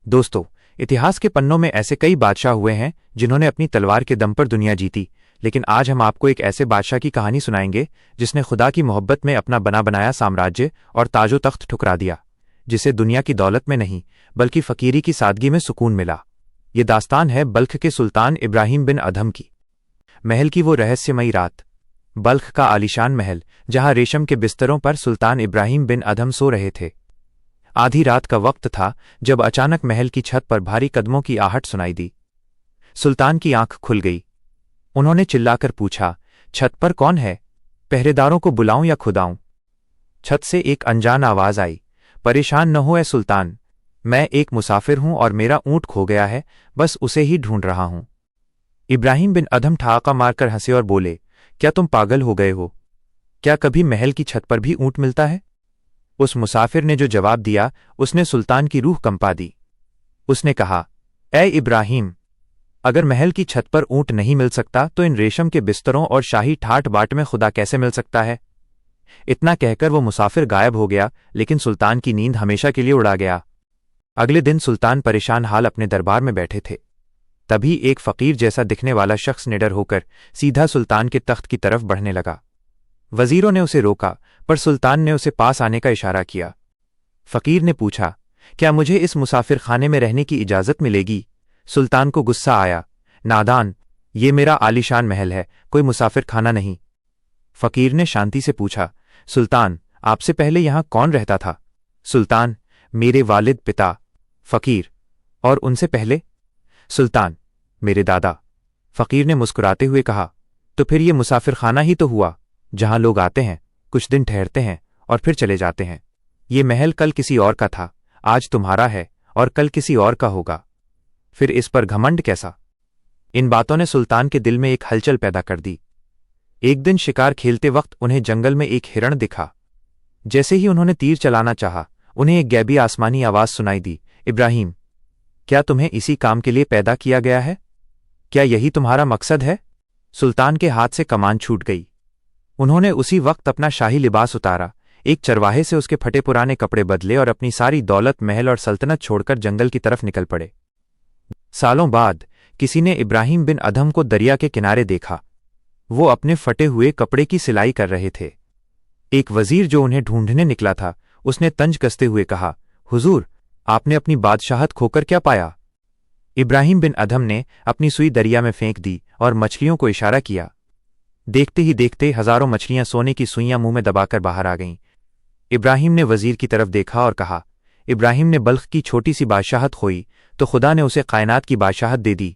दोस्तों, इतिहास के पन्नों में ऐसे कई बादशाह हुए हैं जिन्होंने अपनी तलवार के दम पर दुनिया जीती, लेकिन आज हम आपको एक ऐसे बादशाह की कहानी सुनाएंगे जिसने खुदा की मोहब्बत में अपना बना बनाया साम्राज्य और ताजो तख्त ठुकरा दिया, जिसे दुनिया की दौलत में नहीं बल्कि फकीरी की सादगी में सुकून मिला। ये दास्तान है बल्ख के सुल्तान इब्राहिम बिन अधम की। महल की वो रहस्यमयी रात। बल्ख का आलीशान महल, जहां रेशम के बिस्तरों पर सुल्तान इब्राहिम बिन अधम सो रहे थे। आधी रात का वक्त था जब अचानक महल की छत पर भारी कदमों की आहट सुनाई दी। सुल्तान की आंख खुल गई। उन्होंने चिल्लाकर पूछा, छत पर कौन है? पहरेदारों को बुलाऊं या खुद आऊं? छत से एक अनजान आवाज आई, परेशान न हो ए सुल्तान, मैं एक मुसाफिर हूं और मेरा ऊंट खो गया है, बस उसे ही ढूंढ रहा हूं। इब्राहिम बिन अधम ठहाका मारकर हंसे और बोले, क्या तुम पागल हो गए हो? क्या कभी महल की छत पर भी ऊंट मिलता है? उस मुसाफिर ने जो जवाब दिया उसने सुल्तान की रूह कंपा दी। उसने कहा, ए इब्राहिम, अगर महल की छत पर ऊंट नहीं मिल सकता तो इन रेशम के बिस्तरों और शाही ठाट बाट में खुदा कैसे मिल सकता है? इतना कहकर वो मुसाफिर गायब हो गया, लेकिन सुल्तान की नींद हमेशा के लिए उड़ा गया। अगले दिन सुल्तान परेशान हाल अपने दरबार में बैठे थे। तभी एक फकीर जैसा दिखने वाला शख्स निडर होकर सीधा सुल्तान के तख्त की तरफ बढ़ने लगा। वजीरों ने उसे रोका, पर सुल्तान ने उसे पास आने का इशारा किया। फकीर ने पूछा, क्या मुझे इस मुसाफिर खाने में रहने की इजाजत मिलेगी? सुल्तान को गुस्सा आया, नादान, ये मेरा आलीशान महल है, कोई मुसाफिर खाना नहीं। फकीर ने शांति से पूछा, सुल्तान, आपसे पहले यहां कौन रहता था? सुल्तान, मेरे वालिद पिता। फकीर, और उनसे पहले? सुल्तान, मेरे दादा। फकीर ने मुस्कुराते हुए कहा, तो फिर ये मुसाफिर खाना ही तो हुआ, जहां लोग आते हैं, कुछ दिन ठहरते हैं और फिर चले जाते हैं। ये महल कल किसी और का था, आज तुम्हारा है और कल किसी और का होगा, फिर इस पर घमंड कैसा? इन बातों ने सुल्तान के दिल में एक हलचल पैदा कर दी। एक दिन शिकार खेलते वक्त उन्हें जंगल में एक हिरण दिखा। जैसे ही उन्होंने तीर चलाना चाहा, उन्हें एक गैबी आसमानी आवाज सुनाई दी, इब्राहिम, क्या तुम्हें इसी काम के लिए पैदा किया गया है? क्या यही तुम्हारा मकसद है? सुल्तान के हाथ से कमान छूट गई। उन्होंने उसी वक्त अपना शाही लिबास उतारा, एक चरवाहे से उसके फटे पुराने कपड़े बदले और अपनी सारी दौलत, महल और सल्तनत छोड़कर जंगल की तरफ निकल पड़े। सालों बाद किसी ने इब्राहिम बिन अधम को दरिया के किनारे देखा। वो अपने फटे हुए कपड़े की सिलाई कर रहे थे। एक वजीर जो उन्हें ढूंढने निकला था, उसने तंज कसते हुए कहा, हुजूर, आपने अपनी बादशाहत खोकर क्या पाया? इब्राहिम बिन अधम ने अपनी सुई दरिया में फेंक दी और मछलियों को इशारा किया। देखते ही देखते हजारों मछलियां सोने की सुइयां मुंह में दबाकर बाहर आ गईं। इब्राहिम ने वजीर की तरफ देखा और कहा, इब्राहिम ने बल्ख की छोटी सी बादशाहत खोई तो खुदा ने उसे कायनात की बादशाहत दे दी।